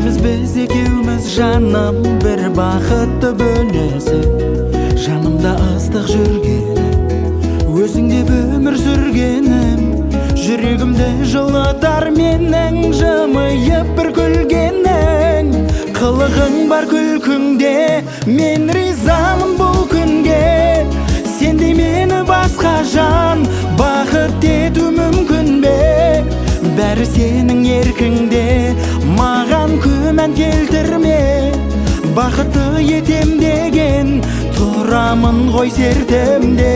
Екеуміз біз екеуміз жаным бір бақытты бөлесі. Жанымда ыстық жүргенім, өзіңде өмір сүргенім. Жүрегімді жылытар менің жымиып бір күлгенің. Қылығың бар күлкіңде, мен ризамын бұл күнге. Сенде мені басқа жан бақыт ету мүмкін бе? Бәрі сенің еркіңде, маған күмән келтірме. Бақытты етем деген тұрамын ғой сертімде.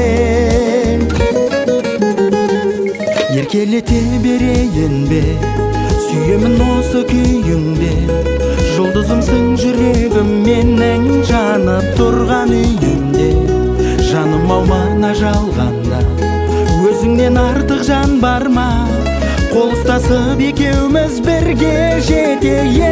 Еркелете берейін бе, сүйемін осы күйіңде. Жұлдызымсың жүрегім менің, жанып тұрған үйімде. Жаным ау мына жалғанда, өзіңнен артық жан бар ма? Қол ұстасып екеуміз бірге жетейік.